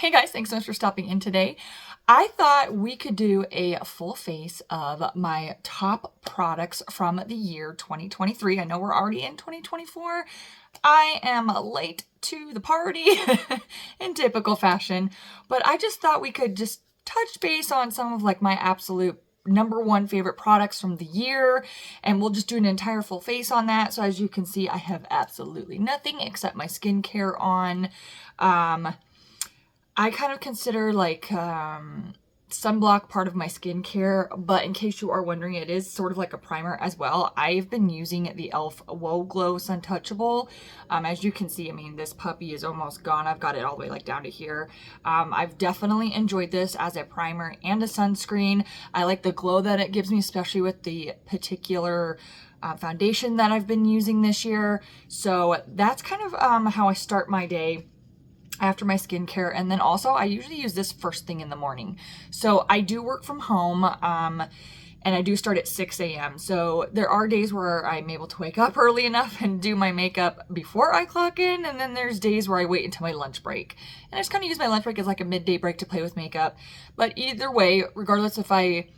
Hey guys, thanks so much for stopping in today. I thought we could do a full face of my top products from the year 2023. I know we're already in 2024. I am late to the party in typical fashion, but I just thought we could just touch base on some of like my absolute number one favorite products from the year, and we'll just do an entire full face on that. So as you can see, I have absolutely nothing except my skincare on. I kind of consider like sunblock part of my skincare, but in case you are wondering, it is sort of like a primer as well. I've been using the e.l.f. Whoa Glow Sun Touchable. As you can see, I mean, this puppy is almost gone. I've got it all the way like down to here. I've definitely enjoyed this as a primer and a sunscreen. I like the glow that it gives me, especially with the particular foundation that I've been using this year. So that's kind of how I start my day after my skincare. And then also I usually use this first thing in the morning. So I do work from home and I do start at 6 a.m. So there are days where I'm able to wake up early enough and do my makeup before I clock in. And then there's days where I wait until my lunch break. And I just kind of use my lunch break as like a midday break to play with makeup. But either way, regardless if I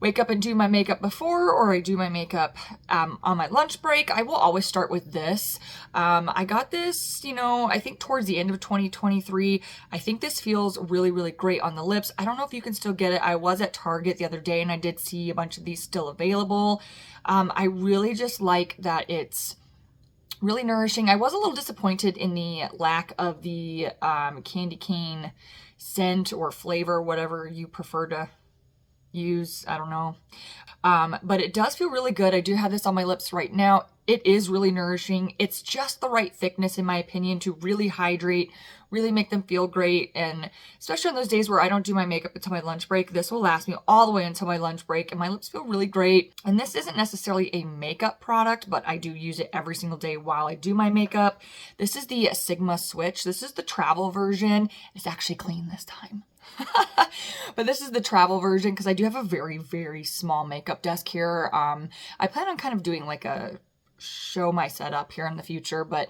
wake up and do my makeup before or I do my makeup on my lunch break, I will always start with this. I got this, I think towards the end of 2023. I think this feels really, really great on the lips. I don't know if you can still get it. I was at Target the other day and I did see a bunch of these still available. I really just like that it's really nourishing. I was a little disappointed in the lack of the candy cane scent or flavor, whatever you prefer to use. I don't know. But it does feel really good. I do have this on my lips right now. It is really nourishing. It's just the right thickness, in my opinion, to really hydrate, really make them feel great. And especially on those days where I don't do my makeup until my lunch break, this will last me all the way until my lunch break. And my lips feel really great. And this isn't necessarily a makeup product, but I do use it every single day while I do my makeup. This is the Sigma Switch. This is the travel version. It's actually clean this time. But this is the travel version because I do have a very, very small makeup desk here. I plan on kind of doing like a show my setup here in the future, but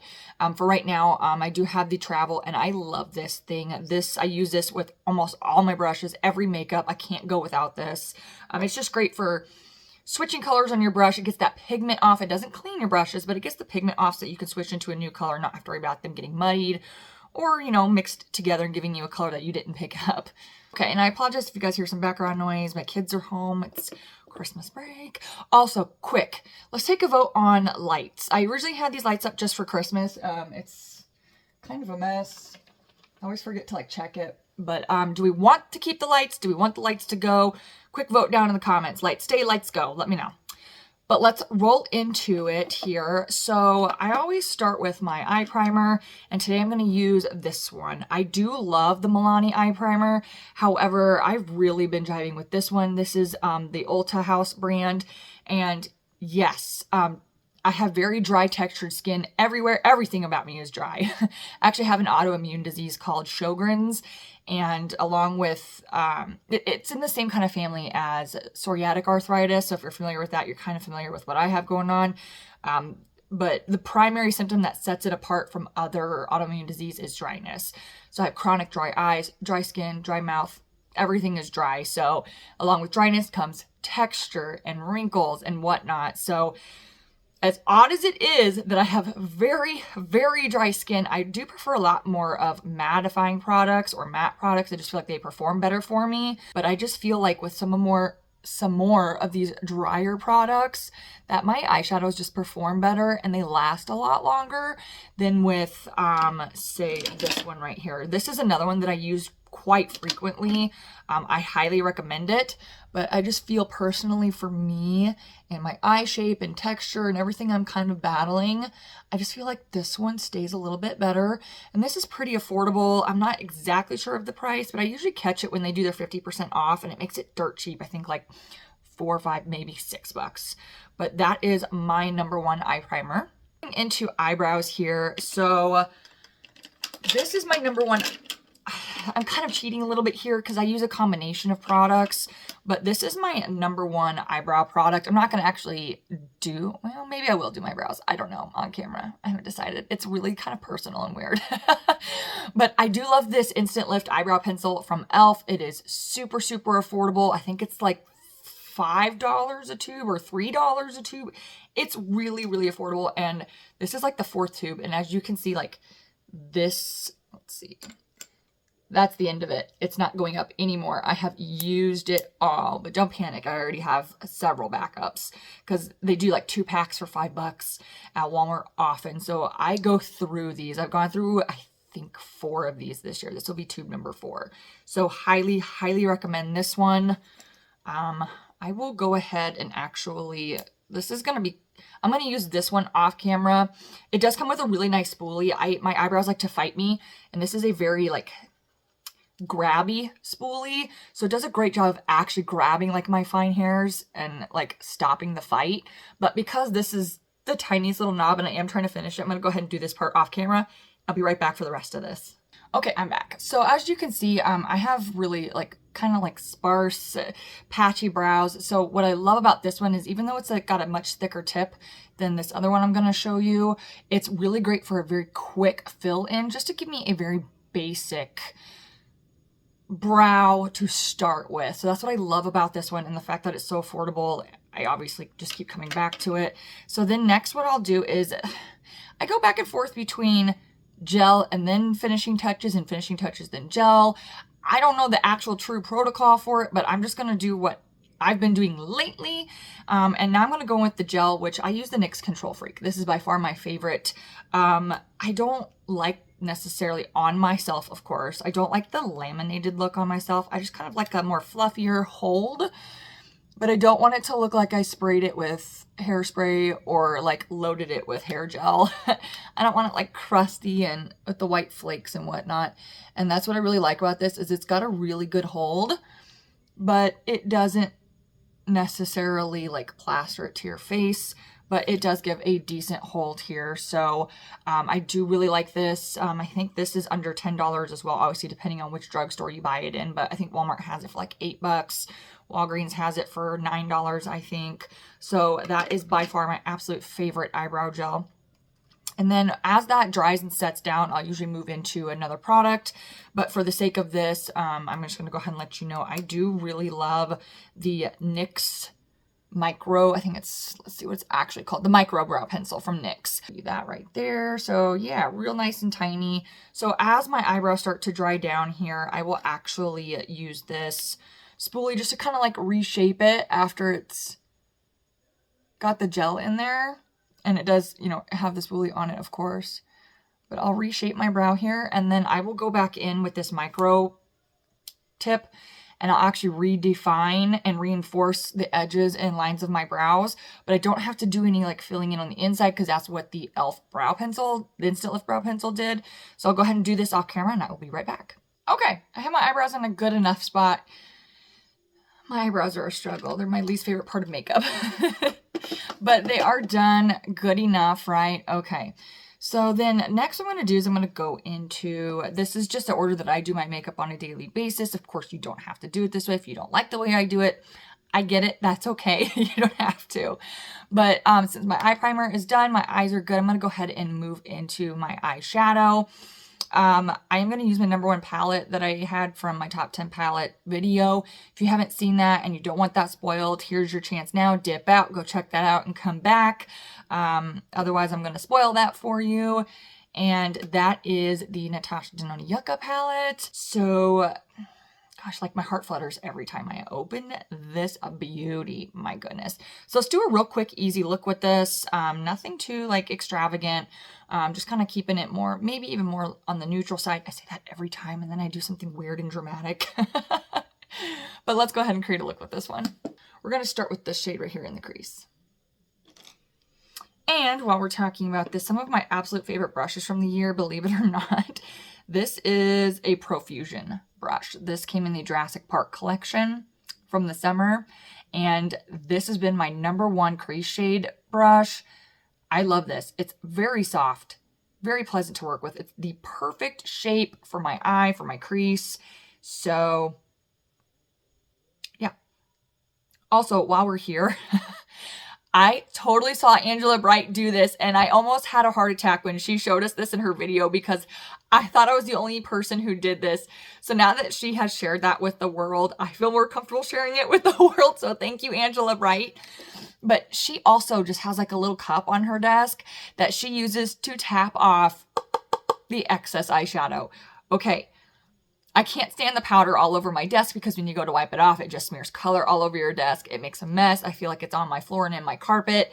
for right now, I do have the travel and I love this thing. I use this with almost all my brushes, every makeup. I can't go without this. It's just great for switching colors on your brush. It gets that pigment off. It doesn't clean your brushes, but it gets the pigment off so that you can switch into a new color, not have to worry about them getting muddied or, mixed together and giving you a color that you didn't pick up. Okay, and I apologize if you guys hear some background noise. My kids are home. It's Christmas break. Also, quick, let's take a vote on lights. I originally had these lights up just for Christmas. It's kind of a mess. I always forget to check it. But do we want to keep the lights? Do we want the lights to go? Quick vote down in the comments. Lights stay, lights go. Let me know. But let's roll into it here. So I always start with my eye primer, and today I'm going to use this one. I do love the Milani eye primer. However, I've really been driving with this one. This is the Ulta House brand. And yes, I have very dry textured skin everywhere. Everything about me is dry. I actually have an autoimmune disease called Sjogren's, and along with, it's in the same kind of family as psoriatic arthritis. So if you're familiar with that, you're kind of familiar with what I have going on. But the primary symptom that sets it apart from other autoimmune disease is dryness. So I have chronic dry eyes, dry skin, dry mouth. Everything is dry. So along with dryness comes texture and wrinkles and whatnot. So as odd as it is that I have very, very dry skin, I do prefer a lot more of mattifying products or matte products. I just feel like they perform better for me. But I just feel like with some more of these drier products that my eyeshadows just perform better and they last a lot longer than with, say, this one right here. This is another one that I use quite frequently. I highly recommend it, but I just feel personally for me and my eye shape and texture and everything I'm kind of battling, I just feel like this one stays a little bit better. And this is pretty affordable. I'm not exactly sure of the price, but I usually catch it when they do their 50% off and it makes it dirt cheap. I think like $4 or $5, maybe $6. But that is my number one eye primer. Into eyebrows here. So this is my number one I'm kind of cheating a little bit here because I use a combination of products, but this is my #1 eyebrow product. I'm not going to actually do, well, maybe I will do my brows. I don't know, on camera. I haven't decided. It's really kind of personal and weird. But I do love this Instant Lift eyebrow pencil from e.l.f. It is super, super affordable. I think it's like $5 a tube or $3 a tube. It's really, really affordable. And this is like the 4th tube. And as you can see, like this, let's see, that's the end of it. It's not going up anymore. I have used it all, but don't panic. I already have several backups because they do like 2 packs for $5 at Walmart often. So I go through these. I've gone through, I think 4 of these this year. This will be tube number 4. So highly, highly recommend this one. I will go ahead and actually, this is going to be, I'm going to use this one off camera. It does come with a really nice spoolie. My eyebrows like to fight me, and this is a very like grabby spoolie, so it does a great job of actually grabbing like my fine hairs and like stopping the fight. But because this is the tiniest little knob and I am trying to finish it, I'm gonna go ahead and do this part off camera. I'll be right back for the rest of this. Okay, I'm back. So as you can see, I have really like kind of like sparse, patchy brows. So what I love about this one is even though it's like got a much thicker tip than this other one I'm gonna show you, it's really great for a very quick fill in, just to give me a very basic brow to start with. So that's what I love about this one, and the fact that it's so affordable. I obviously just keep coming back to it. So then next what I'll do is I go back and forth between gel and then finishing touches and finishing touches then gel. I don't know the actual true protocol for it, but I'm just going to do what I've been doing lately. And now I'm going to go with the gel, which I use the NYX Control Freak. This is by far my favorite. I don't like necessarily on myself, of course. I don't like the laminated look on myself. I just kind of like a more fluffier hold, but I don't want it to look like I sprayed it with hairspray or like loaded it with hair gel. I don't want it like crusty and with the white flakes and whatnot. And that's what I really like about this, is it's got a really good hold, but it doesn't necessarily like plaster it to your face, but it does give a decent hold here. So I do really like this. I think this is under $10 as well, obviously depending on which drugstore you buy it in, but I think Walmart has it for like $8. Walgreens has it for $9, I think. So that is by far my absolute favorite eyebrow gel. And then as that dries and sets down, I'll usually move into another product. But for the sake of this, I'm just going to go ahead and let you know, I do really love the NYX Micro, I think it's, let's see what it's actually called, the Micro Brow Pencil from NYX. See that right there. So yeah, real nice and tiny. So as my eyebrows start to dry down here, I will actually use this spoolie just to kind of like reshape it after it's got the gel in there. And it does, you know, have the spoolie on it, of course. But I'll reshape my brow here, and then I will go back in with this micro tip, and I'll actually redefine and reinforce the edges and lines of my brows. But I don't have to do any like filling in on the inside, because that's what the e.l.f. brow pencil, the Instant Lift brow pencil did. So I'll go ahead and do this off camera, and I will be right back. Okay, I have my eyebrows in a good enough spot. My eyebrows are a struggle. They're my least favorite part of makeup. But they are done good enough, right? Okay. So then next what I'm going to do is I'm going to go into, this is just the order that I do my makeup on a daily basis. Of course, you don't have to do it this way. If you don't like the way I do it, I get it. That's okay. You don't have to. But since my eye primer is done, my eyes are good, I'm going to go ahead and move into my eyeshadow. I am going to use my #1 palette that I had from my top 10 palette video. If you haven't seen that and you don't want that spoiled, here's your chance now. Dip out, go check that out and come back. Otherwise, I'm going to spoil that for you. And that is the Natasha Denona Yucca palette. So, gosh, like my heart flutters every time I open this beauty. My goodness. So let's do a real quick, easy look with this. Nothing too like extravagant. Just kind of keeping it more, maybe even more on the neutral side. I say that every time and then I do something weird and dramatic. But let's go ahead and create a look with this one. We're going to start with this shade right here in the crease. And while we're talking about this, some of my absolute favorite brushes from the year, believe it or not, this is a Profusion brush. This came in the Jurassic Park collection from the summer. And this has been my #1 crease shade brush. I love this. It's very soft, very pleasant to work with. It's the perfect shape for my eye, for my crease. So yeah. Also, while we're here, I totally saw Angela Bright do this, and I almost had a heart attack when she showed us this in her video because I thought I was the only person who did this. So now that she has shared that with the world, I feel more comfortable sharing it with the world. So thank you, Angela Bright. But she also just has like a little cup on her desk that she uses to tap off the excess eyeshadow. Okay, I can't stand the powder all over my desk because when you go to wipe it off, it just smears color all over your desk. It makes a mess. I feel like it's on my floor and in my carpet.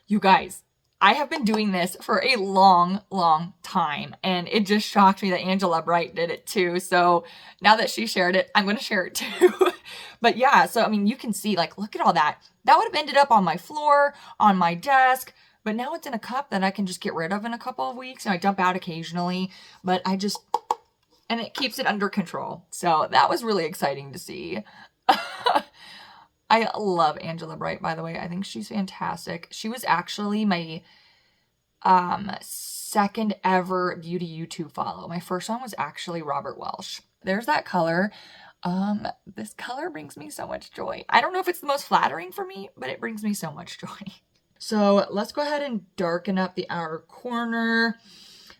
You guys, I have been doing this for a long, long time, and it just shocked me that Angela Bright did it too. So now that she shared it, I'm going to share it too. But yeah, so I mean, you can see, like, look at all that. That would have ended up on my floor, on my desk, but now it's in a cup that I can just get rid of in a couple of weeks. And I dump out occasionally, but and it keeps it under control. So that was really exciting to see. I love Angela Bright, by the way. I think she's fantastic. She was actually my second ever beauty YouTube follow. My first one was actually Robert Welsh. There's that color. This color brings me so much joy. I don't know if it's the most flattering for me, but it brings me so much joy. So let's go ahead and darken up the outer corner.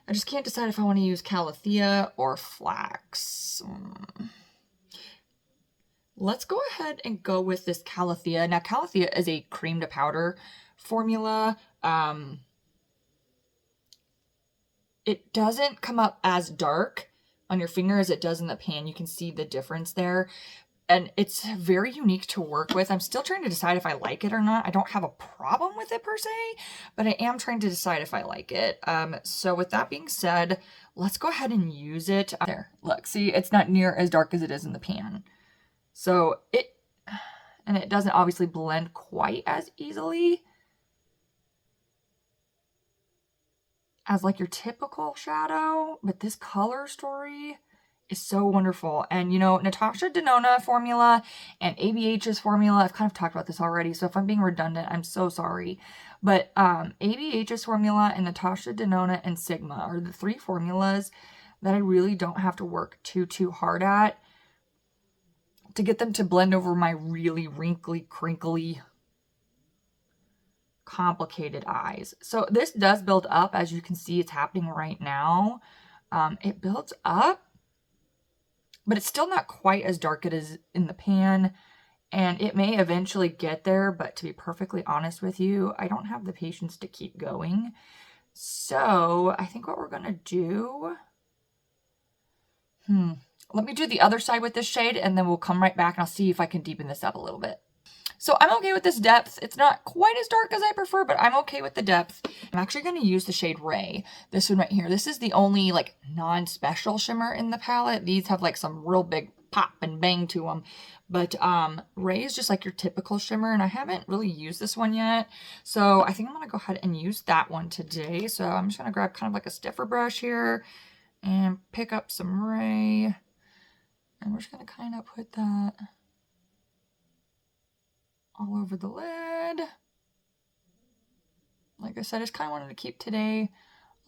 I just can't decide if I want to use Calathea or Flax. Let's go ahead and go with this Calathea. Now, Calathea is a cream to powder formula. It doesn't come up as dark on your finger as it does in the pan. You can see the difference there. And it's very unique to work with. I'm still trying to decide if I like it or not. I don't have a problem with it per se, but I am trying to decide if I like it. So with that being said, let's go ahead and use it. There, look, see, it's not near as dark as it is in the pan. So it doesn't obviously blend quite as easily as like your typical shadow, but this color story is so wonderful. And you know, Natasha Denona formula and ABH's formula, I've kind of talked about this already, so if I'm being redundant, I'm so sorry. But ABH's formula and Natasha Denona and Sigma are the three formulas that I really don't have to work too hard at to get them to blend over my really wrinkly, crinkly, complicated eyes. So this does build up, as you can see, it's happening right now. It builds up, but it's still not quite as dark as it is in the pan, and it may eventually get there, but to be perfectly honest with you, I don't have the patience to keep going. So I think what we're gonna do, let me do the other side with this shade, and then we'll come right back and I'll see if I can deepen this up a little bit. So I'm okay with this depth. It's not quite as dark as I prefer, but I'm okay with the depth. I'm actually going to use the shade Ray. This one right here. This is the only like non-special shimmer in the palette. These have like some real big pop and bang to them. But Ray is just like your typical shimmer, and I haven't really used this one yet. So I think I'm going to go ahead and use that one today. So I'm just going to grab kind of like a stiffer brush here and pick up some Ray. And we're just going to kind of put that all over the lid. Like I said, I just kind of wanted to keep today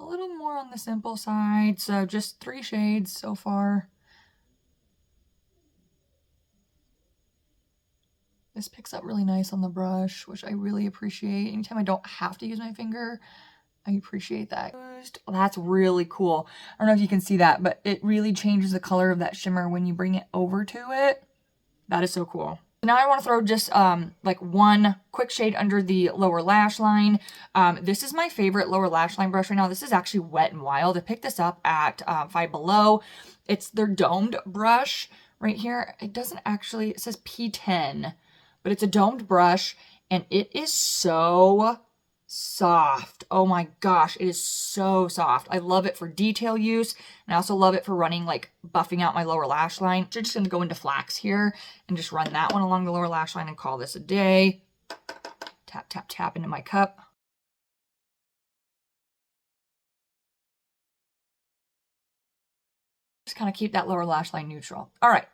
a little more on the simple side. So just 3 shades so far. This picks up really nice on the brush, which I really appreciate. Anytime I don't have to use my finger, I appreciate that. Well, that's really cool. I don't know if you can see that, but it really changes the color of that shimmer when you bring it over to it. That is so cool. Now I want to throw just like one quick shade under the lower lash line. This is my favorite lower lash line brush right now. This is actually Wet n Wild. I picked this up at Five Below. It's their domed brush right here. It doesn't actually, it says P10, but it's a domed brush and it is so soft. Oh my gosh, it is so soft. I love it for detail use, and I also love it for running, like buffing out my lower lash line. So I'm just going to go into Flax here and just run that one along the lower lash line and call this a day. Tap, tap, tap into my cup. Just kind of keep that lower lash line neutral. All right.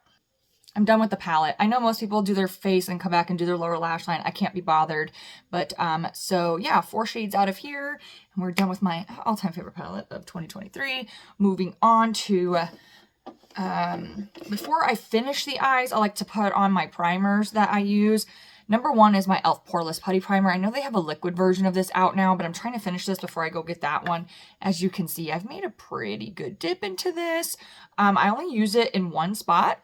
I'm done with the palette. I know most people do their face and come back and do their lower lash line. I can't be bothered. But so yeah, 4 shades out of here. And we're done with my all-time favorite palette of 2023. Moving on to, before I finish the eyes, I like to put on my primers that I use. Number one is my e.l.f. Poreless Putty Primer. I know they have a liquid version of this out now, but I'm trying to finish this before I go get that one. As you can see, I've made a pretty good dip into this. I only use it in one spot.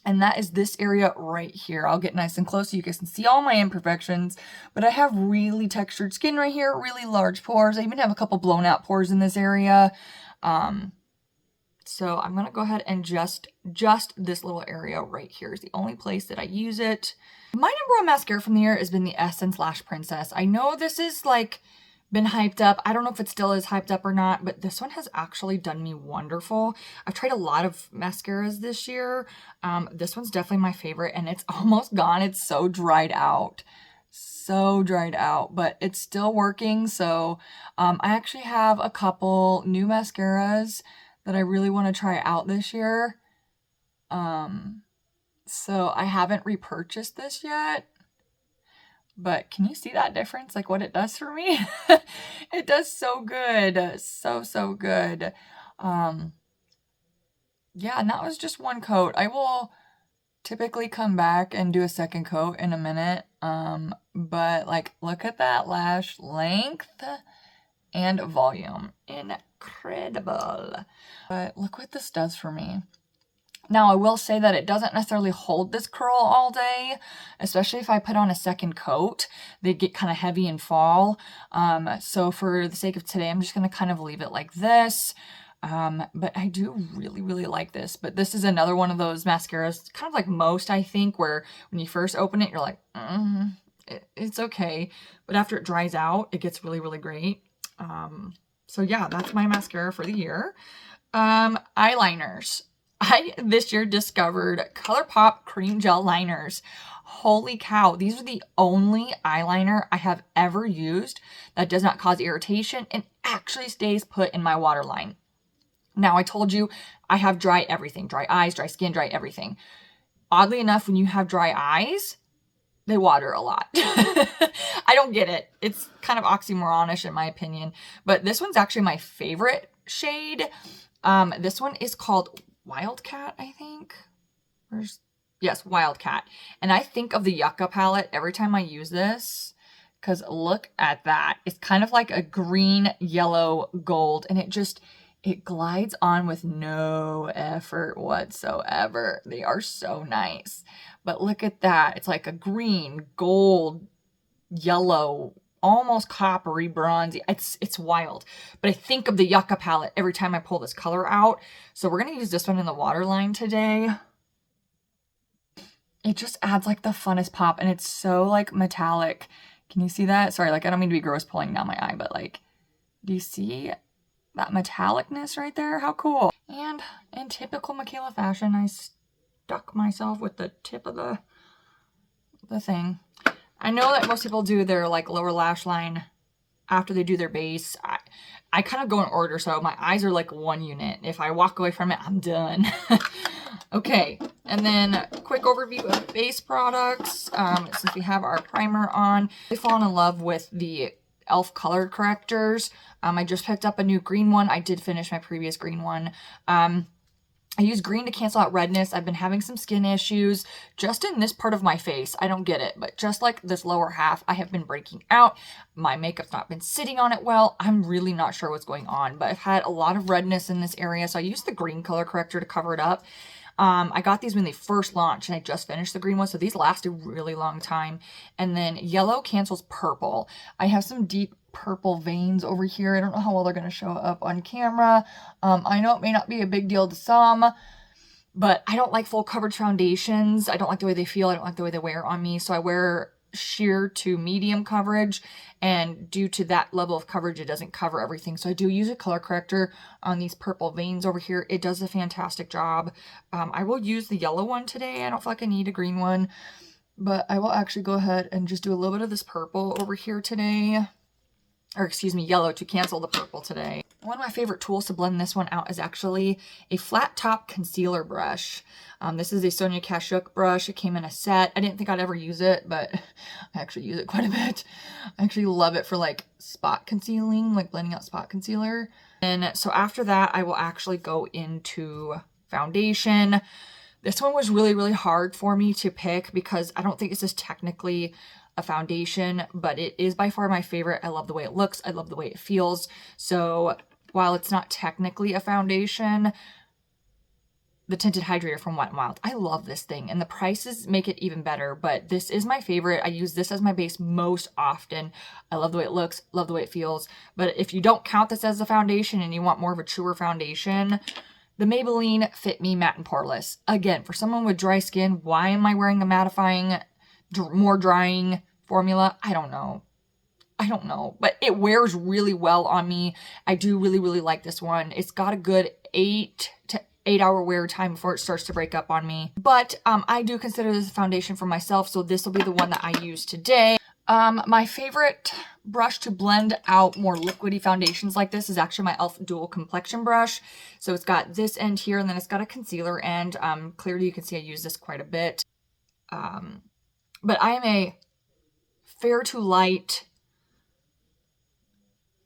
And that is this area right here. I'll get nice and close so you guys can see all my imperfections. But I have really textured skin right here, really large pores. I even have a couple blown out pores in this area. So I'm going to go ahead and just this little area right here is the only place that I use it. My number one mascara from the year has been the Essence Lash Princess. I know this is like been hyped up. I don't know if it still is hyped up or not, but this one has actually done me wonderful. I've tried a lot of mascaras this year. This one's definitely my favorite, and it's almost gone. It's so dried out. So dried out, but it's still working. So I actually have a couple new mascaras that I really want to try out this year. So I haven't repurchased this yet. But can you see that difference? Like what it does for me? It does so good. So good. Yeah, and that was just one coat. I will typically come back and do a second coat in a minute. But like, look at that lash length and volume. Incredible. But look what this does for me. Now, I will say that it doesn't necessarily hold this curl all day, especially if I put on a second coat. They get kind of heavy and fall. So for the sake of today, I'm just going to kind of leave it like this. But I do really like this. But this is another one of those mascaras, kind of like most, I think, where when you first open it, you're like, it's okay. But after it dries out, it gets really great. So yeah, that's my mascara for the year. Eyeliners. I this year discovered ColourPop cream gel liners. Holy cow, these are the only eyeliner I have ever used that does not cause irritation and actually stays put in my waterline. Now, I told you I have dry everything, dry eyes, dry skin, dry everything. Oddly enough, when you have dry eyes, they water a lot. I don't get it. It's kind of oxymoronish in my opinion, but this one's actually my favorite shade. This one is called Wildcat, I think. Yes, Wildcat. And I think of the Yucca palette every time I use this, because look at that. It's kind of like a green, yellow, gold, and it glides on with no effort whatsoever. They are so nice. But look at that. It's like a green, gold, yellow, almost coppery, bronzy. It's wild. But I think of the Yucca palette every time I pull this color out. So we're going to use this one in the waterline today. It just adds like the funnest pop, and it's so like metallic. Can you see that? Sorry, like I don't mean to be gross pulling down my eye, but like, do you see that metallicness right there? How cool. And in typical Michaela fashion, I stuck myself with the tip of the thing. I know that most people do their like lower lash line after they do their base. I kind of go in order, so my eyes are like one unit. If I walk away from it, I'm done. Okay, and then quick overview of base products. Since we have our primer on, I've fallen in love with the e.l.f. color correctors. I just picked up a new green one. I did finish my previous green one. I use green to cancel out redness. I've been having some skin issues just in this part of my face. I don't get it, but just like this lower half, I have been breaking out. My makeup's not been sitting on it well. I'm really not sure what's going on, but I've had a lot of redness in this area. So I used the green color corrector to cover it up. I got these when they first launched, and I just finished the green one, so these last a really long time. And then yellow cancels purple. I have some deep purple veins over here. I don't know how well they're going to show up on camera. I know it may not be a big deal to some, but I don't like full coverage foundations. I don't like the way they feel. I don't like the way they wear on me. So I wear sheer to medium coverage, and due to that level of coverage, it doesn't cover everything. So I do use a color corrector on these purple veins over here. It does a fantastic job. I will use the yellow one today. I don't feel like I need a green one, but I will actually go ahead and just do a little bit of this purple over here today. Or excuse me, yellow to cancel the purple today. One of my favorite tools to blend this one out is actually a flat top concealer brush. This is a Sonia Kashuk brush. It came in a set. I didn't think I'd ever use it, but I actually use it quite a bit. I actually love it for like spot concealing, like blending out spot concealer. And so after that, I will actually go into foundation. This one was really, really hard for me to pick because I don't think this is technically a foundation, but it is by far my favorite. I love the way it looks. I love the way it feels. So while it's not technically a foundation, the Tinted Hydrator from Wet n Wild, I love this thing, and the prices make it even better, but this is my favorite. I use this as my base most often. I love the way it looks, love the way it feels. But if you don't count this as a foundation and you want more of a truer foundation, the Maybelline Fit Me Matte and Poreless. Again, for someone with dry skin, why am I wearing a mattifying, more drying formula? I don't know, but it wears really well on me. I do really, really like this one. It's got a good 8 to 8 hour wear time before it starts to break up on me. But I do consider this a foundation for myself, so this will be the one that I use today. My favorite brush to blend out more liquidy foundations like this is actually my e.l.f. Dual Complexion brush. So it's got this end here, and then it's got a concealer end. Clearly you can see I use this quite a bit. But I am a fair to light,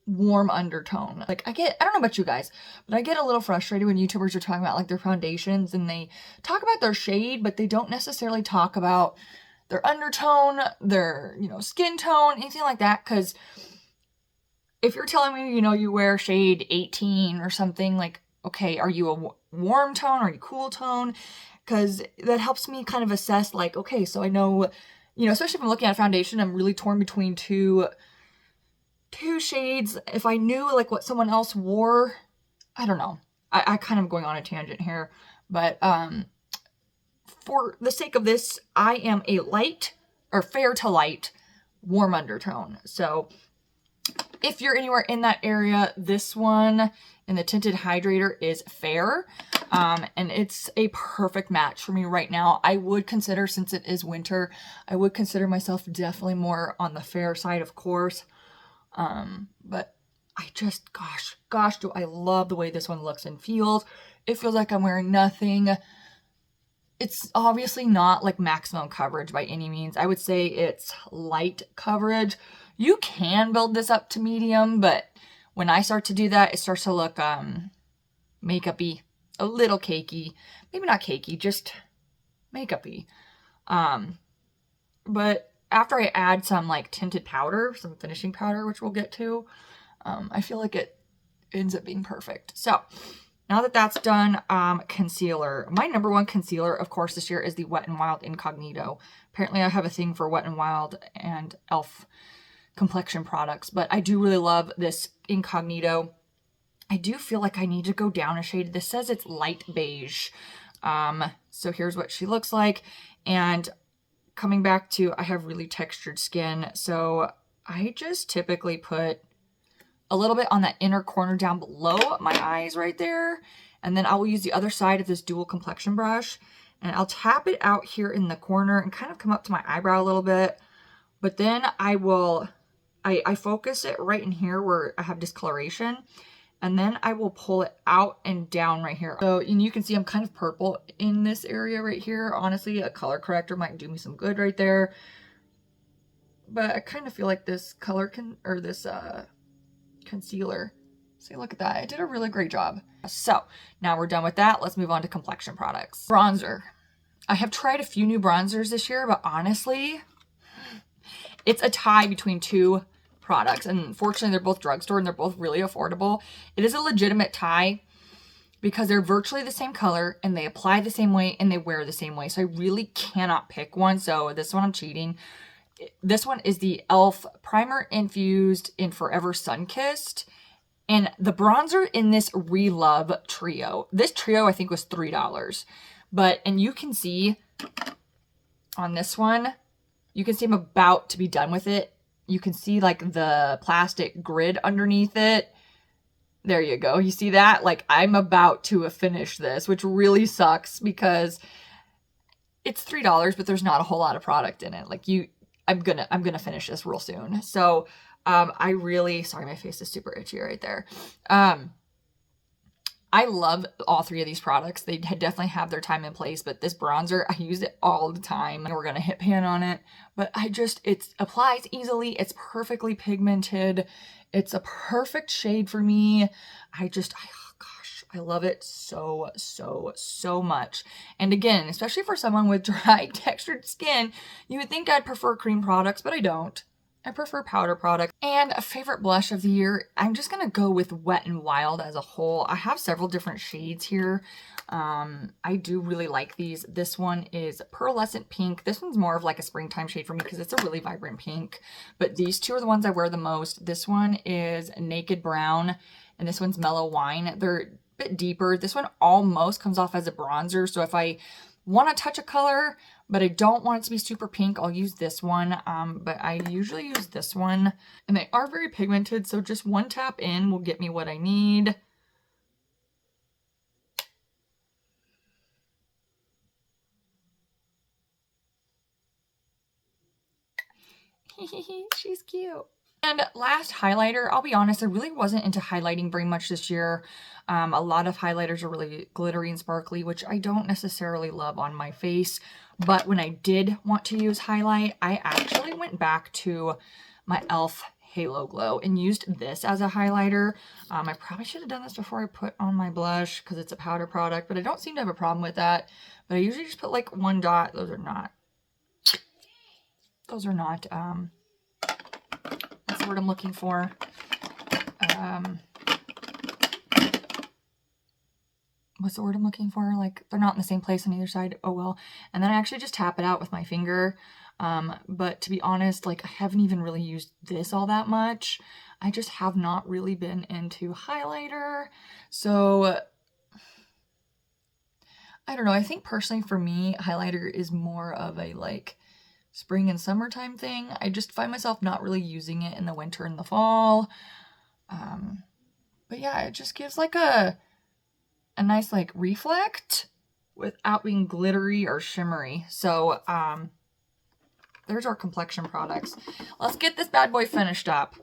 warm undertone. Like I don't know about you guys, but I get a little frustrated when YouTubers are talking about like their foundations and they talk about their shade, but they don't necessarily talk about their undertone, their, skin tone, anything like that. Cause if you're telling me, you wear shade 18 or something, like, okay, are you a warm tone? Are you cool tone? Cause that helps me kind of assess like, okay, so I know, especially if I'm looking at a foundation, I'm really torn between two shades. If I knew like what someone else wore, I don't know. I kind of going on a tangent here, but for the sake of this, I am a light or fair to light warm undertone. So if you're anywhere in that area, this one in the Tinted Hydrator is fair. And it's a perfect match for me right now. I would consider, since it is winter, I would consider myself definitely more on the fair side, of course. But I just, gosh, do I love the way this one looks and feels. It feels like I'm wearing nothing. It's obviously not like maximum coverage by any means. I would say it's light coverage. You can build this up to medium, but when I start to do that, it starts to look makeup-y, a little cakey. Maybe not cakey, just makeup-y. But after I add some like tinted powder, some finishing powder, which we'll get to, I feel like it ends up being perfect. So now that that's done, concealer. My number one concealer, of course, this year is the Wet n Wild Incognito. Apparently I have a thing for Wet n Wild and e.l.f. complexion products, but I do really love this Incognito. I do feel like I need to go down a shade. This says it's light beige. So here's what she looks like. And coming back to, I have really textured skin, so I just typically put a little bit on that inner corner down below my eyes right there. And then I will use the other side of this dual complexion brush and I'll tap it out here in the corner and kind of come up to my eyebrow a little bit. But then I focus it right in here where I have discoloration. And then I will pull it out and down right here. So, and you can see I'm kind of purple in this area right here. Honestly, a color corrector might do me some good right there. But I kind of feel like this color concealer. See, look at that. I did a really great job. So now we're done with that. Let's move on to complexion products. Bronzer. I have tried a few new bronzers this year, but honestly, it's a tie between two products. And fortunately, they're both drugstore and they're both really affordable. It is a legitimate tie because they're virtually the same color and they apply the same way and they wear the same way. So I really cannot pick one. So this one I'm cheating. This one is the e.l.f. Primer Infused in Forever Sunkissed. And the bronzer in this Relove trio. This trio I think was $3. And you can see on this one, you can see I'm about to be done with it. You can see like the plastic grid underneath it. There you go. You see that? Like I'm about to finish this, which really sucks because it's $3, but there's not a whole lot of product in it. Like I'm gonna finish this real soon. So I really, sorry, my face is super itchy right there. I love all three of these products. They definitely have their time and place, but this bronzer, I use it all the time. We're going to hit pan on it, but it applies easily. It's perfectly pigmented. It's a perfect shade for me. Oh gosh, I love it so, so, so much. And again, especially for someone with dry textured skin, you would think I'd prefer cream products, but I don't. I prefer powder products. And a favorite blush of the year, I'm just going to go with Wet n Wild as a whole. I have several different shades here. I do really like these. This one is Pearlescent Pink. This one's more of like a springtime shade for me because it's a really vibrant pink. But these two are the ones I wear the most. This one is Naked Brown, and this one's Mellow Wine. They're a bit deeper. This one almost comes off as a bronzer. So if I want to touch a color, but I don't want it to be super pink, I'll use this one. But I usually use this one, and they are very pigmented, so just one tap in will get me what I need. She's cute. And last highlighter, I'll be honest, I really wasn't into highlighting very much this year. A lot of highlighters are really glittery and sparkly, which I don't necessarily love on my face. But when I did want to use highlight, I actually went back to my e.l.f. Halo Glow and used this as a highlighter. I probably should have done this before I put on my blush because it's a powder product, but I don't seem to have a problem with that. But I usually just put like one dot. Those are not, what's the word I'm looking for? What's the word I'm looking for? Like, they're not in the same place on either side. Oh well. And then I actually just tap it out with my finger. But to be honest, like, I haven't even really used this all that much. I just have not really been into highlighter. So I don't know. I think personally for me, highlighter is more of a like spring and summertime thing. I just find myself not really using it in the winter and the fall. But yeah, it just gives like a nice like reflect without being glittery or shimmery. So there's our complexion products. Let's get this bad boy finished up.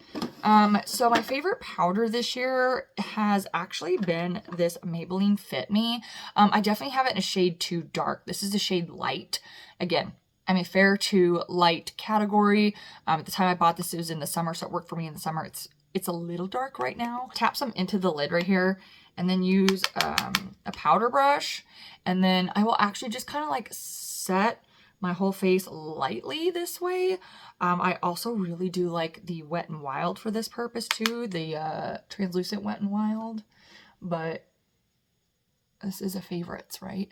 So my favorite powder this year has actually been this Maybelline Fit Me. I definitely have it in a shade too dark. This is the shade Light. Again, I'm a fair to light category. At the time I bought this, it was in the summer, so it worked for me in the summer. It's a little dark right now. Tap some into the lid right here, and then use a powder brush. And then I will actually just kind of like set my whole face lightly this way. I also really do like the Wet n Wild for this purpose too, the translucent Wet n Wild, but this is a favorites, right?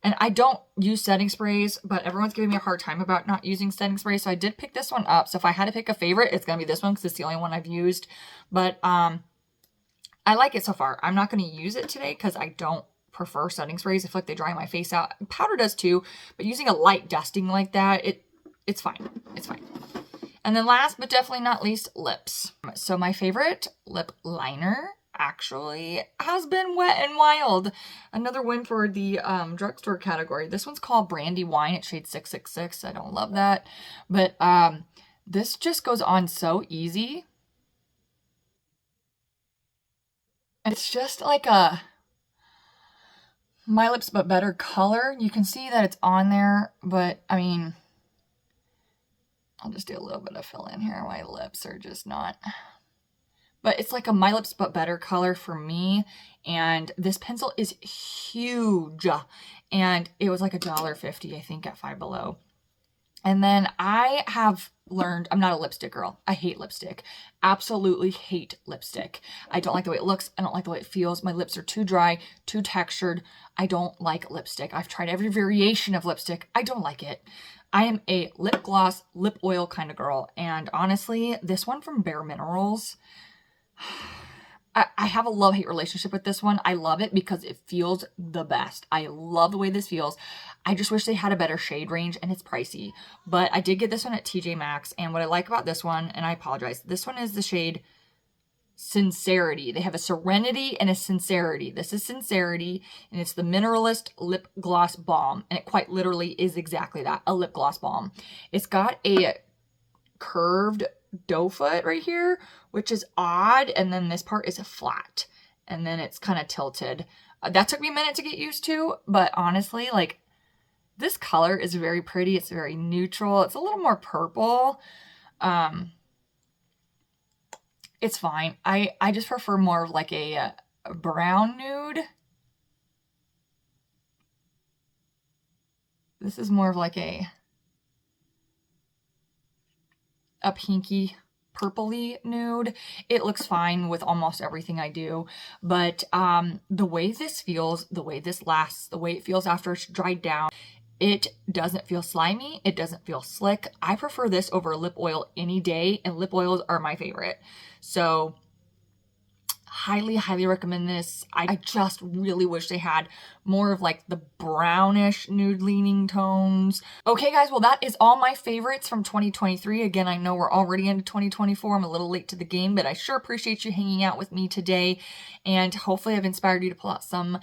And I don't use setting sprays, but everyone's giving me a hard time about not using setting sprays, so I did pick this one up. So if I had to pick a favorite, it's gonna be this one because it's the only one I've used. But I like it so far. I'm not gonna use it today because I don't prefer setting sprays. I feel like they dry my face out. Powder does too, but using a light dusting like that, it's fine. It's fine. And then last but definitely not least, lips. So my favorite lip liner actually has been Wet n Wild. Another win for the drugstore category. This one's called Brandy Wine. It's shade 666. I don't love that. But this just goes on so easy. And it's just like a My Lips But Better color. You can see that it's on there, but I mean, I'll just do a little bit of fill in here. My lips are just not, but it's like a My Lips But Better color for me. And this pencil is huge, and it was like $1.50, I think, at Five Below. And then I have learned, I'm not a lipstick girl. I hate lipstick. Absolutely hate lipstick. I don't like the way it looks. I don't like the way it feels. My lips are too dry, too textured. I don't like lipstick. I've tried every variation of lipstick. I don't like it. I am a lip gloss, lip oil kind of girl. And honestly, this one from Bare Minerals, I have a love-hate relationship with this one. I love it because it feels the best. I love the way this feels. I just wish they had a better shade range, and it's pricey. But I did get this one at TJ Maxx, and what I like about this one, and I apologize, this one is the shade Sincerity. They have a Serenity and a Sincerity. This is Sincerity, and it's the Mineralist Lip Gloss Balm, and it quite literally is exactly that, a lip gloss balm. It's got a curved doe foot right here, which is odd. And then this part is flat and then it's kind of tilted. That took me a minute to get used to, but honestly, like, this color is very pretty. It's very neutral. It's a little more purple. It's fine. I just prefer more of like a brown nude. This is more of like a pinky purpley nude. It looks fine with almost everything I do, but the way this feels, the way this lasts, the way it feels after it's dried down, it doesn't feel slimy. It doesn't feel slick. I prefer this over lip oil any day, and lip oils are my favorite. So highly, highly recommend this. I just really wish they had more of like the brownish nude leaning tones. Okay guys, well that is all my favorites from 2023. Again, I know we're already into 2024. I'm a little late to the game, but I sure appreciate you hanging out with me today. And hopefully I've inspired you to pull out some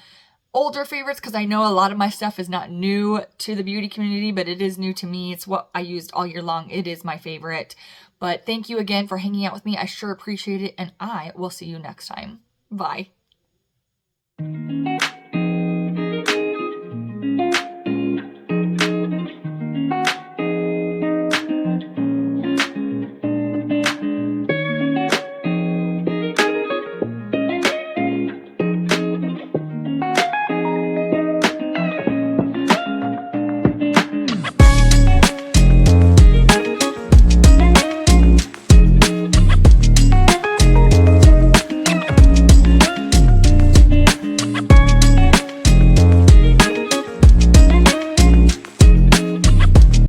older favorites, because I know a lot of my stuff is not new to the beauty community, but it is new to me. It's what I used all year long. It is my favorite. But thank you again for hanging out with me. I sure appreciate it, and I will see you next time. Bye.